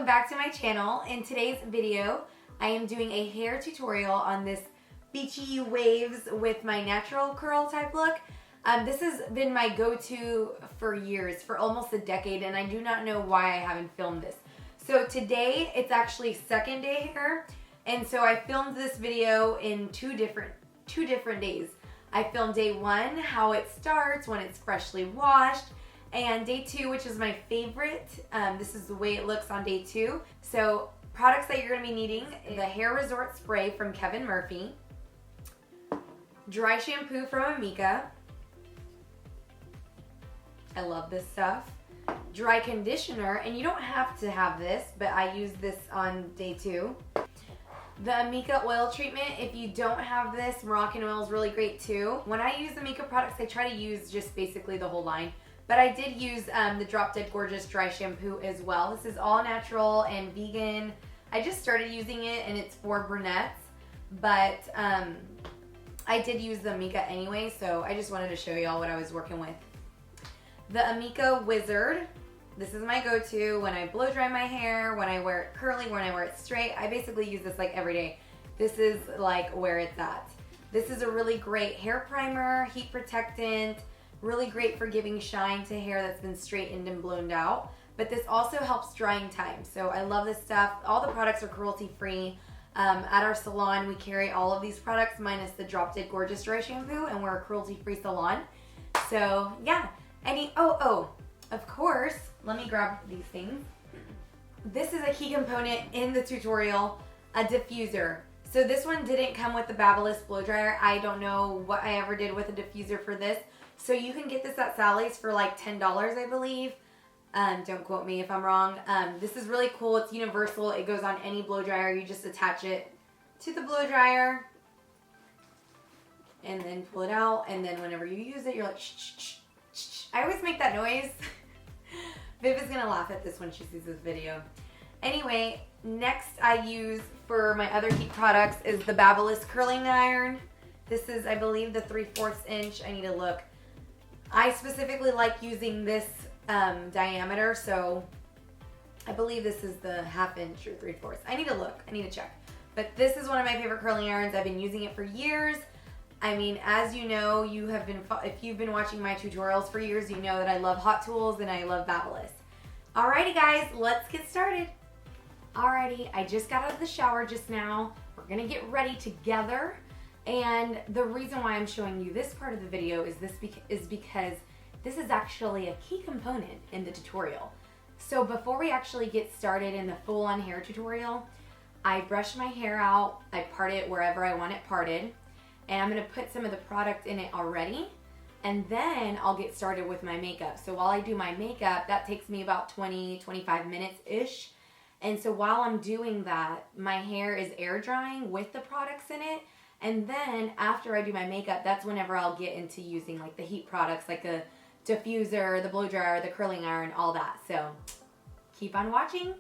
welcome back to my channel. In today's video, I am doing a hair tutorial on this beachy waves with my natural curl type look. This has been my go-to for years, for almost a decade, and I do not know why I haven't filmed this. So today, it's actually second day hair, and so I filmed this video in two different days. I filmed day one, how it starts when it's freshly washed, and day two, which is my favorite. This is the way it looks on day two. So products that you're gonna be needing: the Hair Resort Spray from Kevin Murphy, dry shampoo from Amika. I love this stuff. Dry conditioner, and you don't have to have this, but I use this on day two. The Amika Oil Treatment. If you don't have this, Moroccan oil is really great too. When I use Amika products, I try to use just basically the whole line. But I did use the Drop Dead Gorgeous Dry Shampoo as well. This is all natural and vegan. I just started using it and it's for brunettes. But I did use the Amika anyway, so I just wanted to show y'all what I was working with. The Amika Wizard. This is my go-to when I blow dry my hair, when I wear it curly, when I wear it straight. I basically use this like every day. This is like where it's at. This is a really great hair primer, heat protectant, really great for giving shine to hair that's been straightened and blown out. But this also helps drying time. So I love this stuff. All the products are cruelty-free. At our salon, we carry all of these products minus the Drop Dead Gorgeous Dry Shampoo, and we're a cruelty-free salon. So yeah, of course, let me grab these things. This is a key component in the tutorial, a diffuser. So this one didn't come with the Babyliss blow dryer. I don't know what I ever did with a diffuser for this. So you can get this at Sally's for like $10, I believe. Don't quote me if I'm wrong. This is really cool. It's universal. It goes on any blow dryer. You just attach it to the blow dryer and then pull it out. And then whenever you use it, you're like, shh, shh, shh, shh. I always make that noise. Viv is gonna laugh at this when she sees this video. Anyway, next I use for my other heat products is the Babyliss curling iron. This is, I believe, the 3/4 inch. I need to look. I specifically like using this diameter, so I believe this is the 1/2 inch or 3/4. I need to look. I need to check. But this is one of my favorite curling irons. I've been using it for years. I mean, as you know, if you've been watching my tutorials for years, you know that I love Hot Tools and I love Babyliss. Alrighty guys, let's get started. Alrighty, I just got out of the shower just now. We're gonna get ready together. And the reason why I'm showing you this part of the video is because this is actually a key component in the tutorial. So before we actually get started in the full-on hair tutorial, I brush my hair out, I part it wherever I want it parted, and I'm gonna put some of the product in it already, and then I'll get started with my makeup. So while I do my makeup, that takes me about 20-25 minutes-ish. And so while I'm doing that, my hair is air drying with the products in it. And then after I do my makeup, that's whenever I'll get into using like the heat products, like the diffuser, the blow dryer, the curling iron, all that. So keep on watching.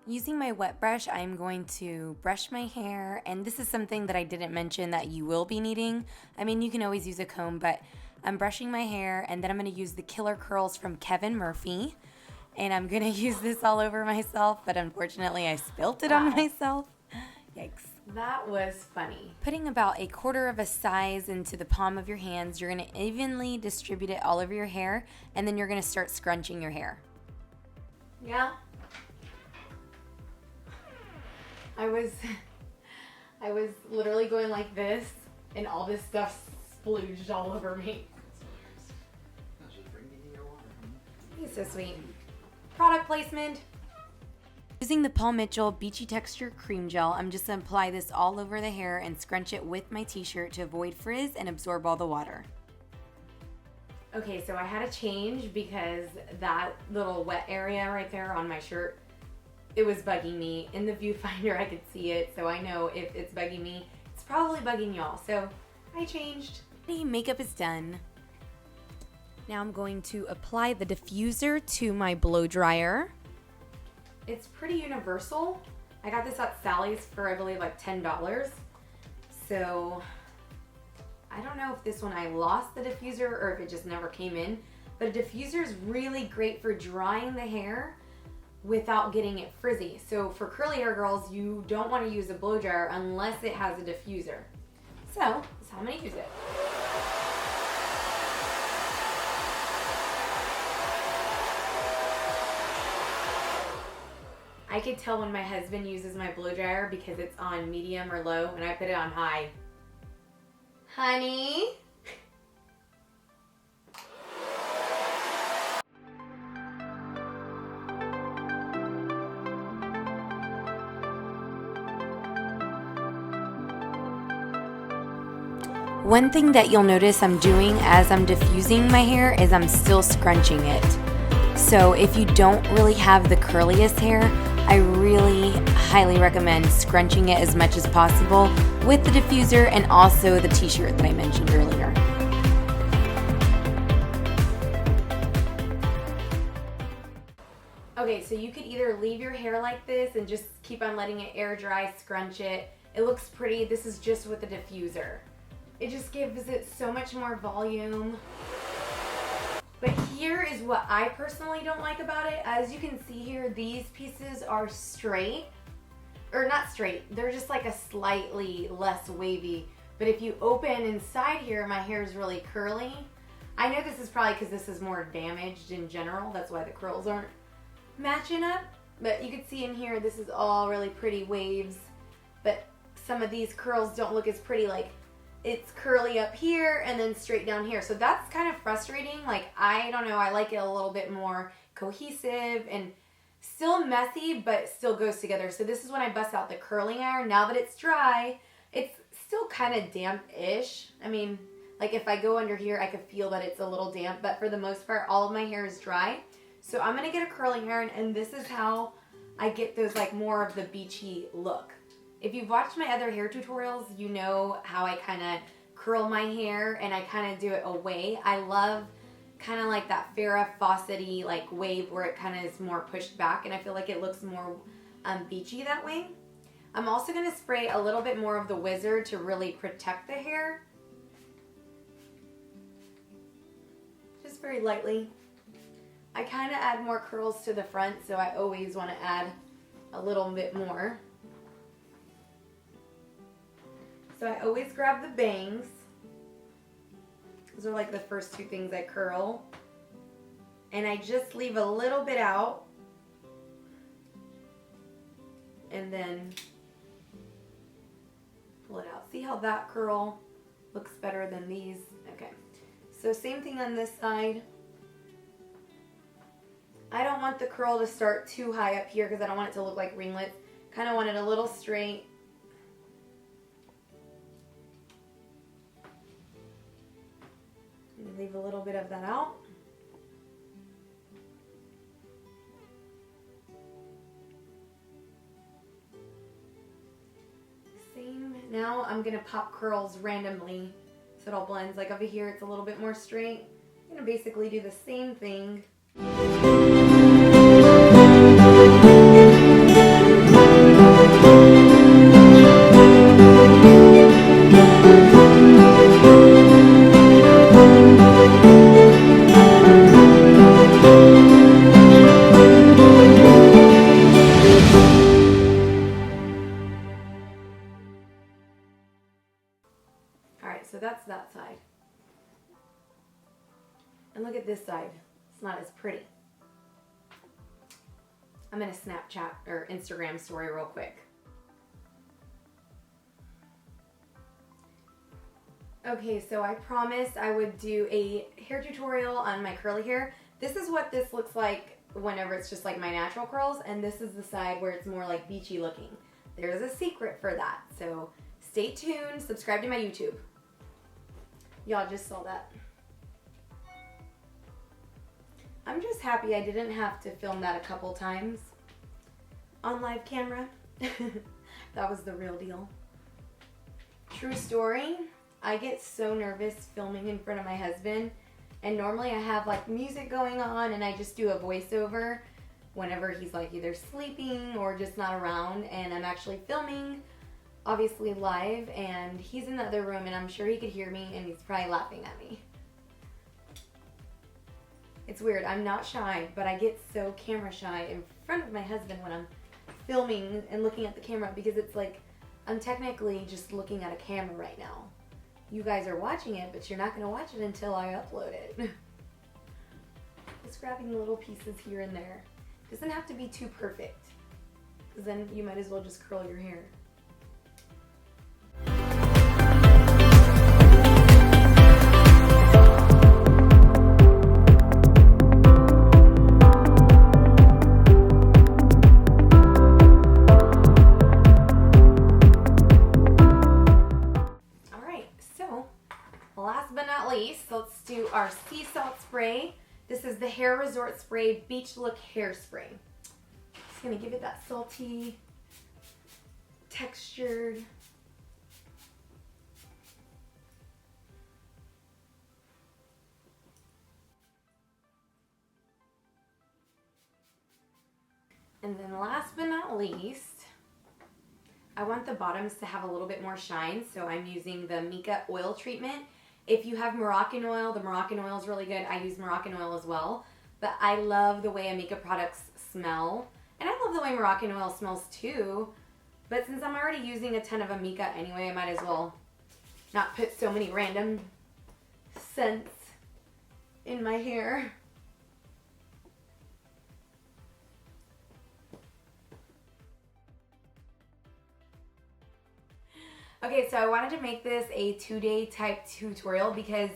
Using my wet brush, I'm going to brush my hair, and this is something that I didn't mention that you will be needing. I mean, you can always use a comb, but I'm brushing my hair, and then I'm gonna use the Killer Curls from Kevin Murphy, and I'm gonna use this all over myself, but unfortunately I spilt it on myself. Yikes. That was funny. Putting about 1/4 of a size into the palm of your hands, you're gonna evenly distribute it all over your hair, and then you're gonna start scrunching your hair. Yeah. I was literally going like this, and all this stuff splooged all over me. He's so sweet. Product placement. Using the Paul Mitchell Beachy Texture Cream Gel, I'm just going to apply this all over the hair and scrunch it with my t-shirt to avoid frizz and absorb all the water. Okay, so I had to change because that little wet area right there on my shirt, it was bugging me. In the viewfinder, I could see it, so I know if it's bugging me, it's probably bugging y'all. So I changed. The makeup is done. Now I'm going to apply the diffuser to my blow dryer. It's pretty universal. I got this at Sally's for, I believe, like $10. So I don't know if this one I lost the diffuser or if it just never came in. but a diffuser is really great for drying the hair without getting it frizzy. So for curly hair girls, you don't want to use a blow dryer unless it has a diffuser. So that's how I'm going to use it. I could tell when my husband uses my blow dryer because it's on medium or low and I put it on high. Honey? One thing that you'll notice I'm doing as I'm diffusing my hair is I'm still scrunching it. So if you don't really have the curliest hair, I really highly recommend scrunching it as much as possible with the diffuser and also the t-shirt that I mentioned earlier. Okay, so you could either leave your hair like this and just keep on letting it air dry, scrunch it. It looks pretty. This is just with the diffuser. It just gives it so much more volume. But here is what I personally don't like about it. As you can see here, these pieces are straight. Or not straight, they're just like a slightly less wavy. But if you open inside here, my hair is really curly. I know this is probably because this is more damaged in general. That's why the curls aren't matching up. But you can see in here, this is all really pretty waves. But some of these curls don't look as pretty, like it's curly up here and then straight down here. So that's kind of frustrating. Like, I don't know, I like it a little bit more cohesive and still messy, but still goes together. So this is when I bust out the curling iron. Now that it's dry, it's still kind of damp-ish. I mean, like if I go under here, I could feel that it's a little damp, but for the most part, all of my hair is dry. So I'm gonna get a curling iron, and this is how I get those like more of the beachy look. If you've watched my other hair tutorials, you know how I kind of curl my hair and I kind of do it away. I love kind of like that Farrah Fawcett-y like wave where it kind of is more pushed back, and I feel like it looks more beachy that way. I'm also going to spray a little bit more of the Wizard to really protect the hair. Just very lightly. I kind of add more curls to the front, so I always want to add a little bit more. So I always grab the bangs. Those are like the first two things I curl. And I just leave a little bit out. And then pull it out. See how that curl looks better than these? Okay. So same thing on this side. I don't want the curl to start too high up here because I don't want it to look like ringlets. Kind of want it a little straight. Leave a little bit of that out. Same. Now I'm going to pop curls randomly so it all blends. Like over here it's a little bit more straight. I'm going to basically do the same thing. So that's that side. And look at this side. It's not as pretty. I'm going to Snapchat or Instagram story real quick. Okay, so I promised I would do a hair tutorial on my curly hair. This is what this looks like whenever it's just like my natural curls, and this is the side where it's more like beachy looking. There's a secret for that, so stay tuned, subscribe to my YouTube. Y'all just saw that. I'm just happy I didn't have to film that a couple times on live camera. That was the real deal. True story, I get so nervous filming in front of my husband, and normally I have like music going on and I just do a voiceover whenever he's like either sleeping or just not around, and I'm actually filming obviously live, and he's in the other room and I'm sure he could hear me and he's probably laughing at me. It's weird. I'm not shy, but I get so camera shy in front of my husband when I'm filming and looking at the camera because it's like I'm technically just looking at a camera right now. You guys are watching it, but you're not going to watch it until I upload it. Just grabbing little pieces here and there. Doesn't have to be too perfect, because then you might as well just curl your hair. Last but not least, let's do our sea salt spray. This is the Hair Resort Spray Beach Look Hairspray. Just gonna give it that salty, textured. And then last but not least, I want the bottoms to have a little bit more shine, so I'm using the Amika Oil Treatment. If you have Moroccan oil, the Moroccan oil is really good. I use Moroccan oil as well. But I love the way Amika products smell. And I love the way Moroccan oil smells too. But since I'm already using a ton of Amika anyway, I might as well not put so many random scents in my hair. Okay, so I wanted to make this a 2-day type tutorial because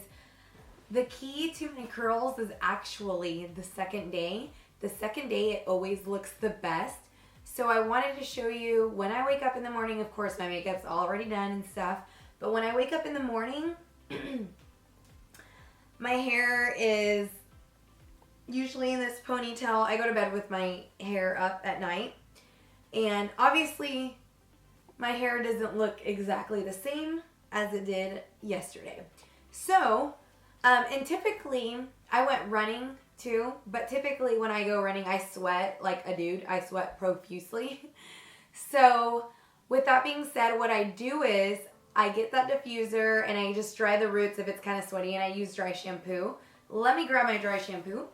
the key to my curls is actually the second day. The second day, it always looks the best. So I wanted to show you when I wake up in the morning. Of course, my makeup's already done and stuff. But when I wake up in the morning, my hair is usually in this ponytail. I go to bed with my hair up at night. And obviously, my hair doesn't look exactly the same as it did yesterday. So, and typically, I went running too, but typically when I go running, I sweat like a dude. I sweat profusely. So, with that being said, what I do is I get that diffuser and I just dry the roots if it's kind of sweaty, and I use dry shampoo. Let me grab my dry shampoo.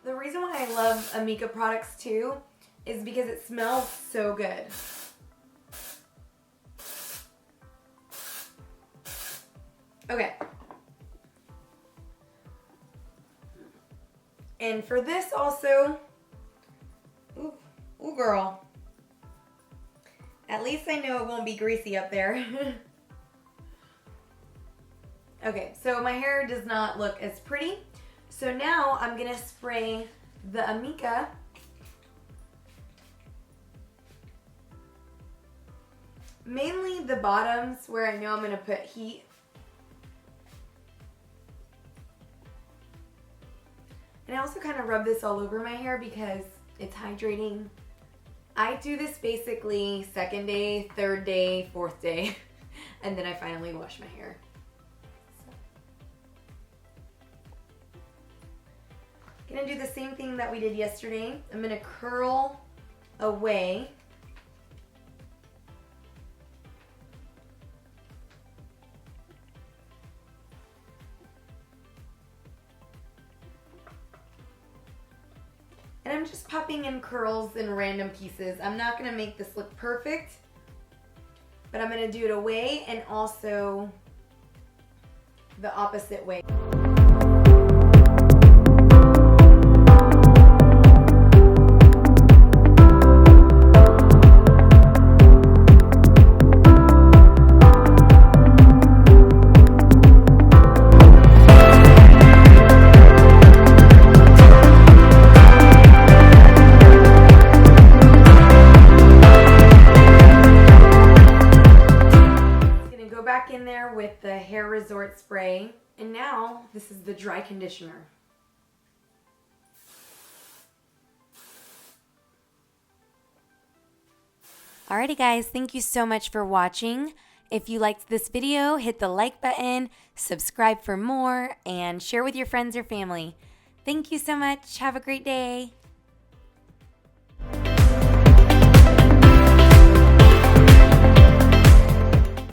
The reason why I love Amika products too is because it smells so good. Okay. And for this also, ooh girl. At least I know it won't be greasy up there. Okay, so my hair does not look as pretty. So now I'm gonna spray the Amika mainly the bottoms where I know I'm gonna put heat. And I also kind of rub this all over my hair because it's hydrating. I do this basically second day, third day, fourth day, and then I finally wash my hair. So. Gonna do the same thing that we did yesterday. I'm gonna curl away. And I'm just popping in curls in random pieces. I'm not gonna make this look perfect, but I'm gonna do it away and also the opposite way. In there with the Hair Resort spray, and now this is the dry conditioner. Alrighty guys, thank you so much for watching. If you liked this video, hit the like button, subscribe for more, and share with your friends or family. Thank you so much. Have a great day.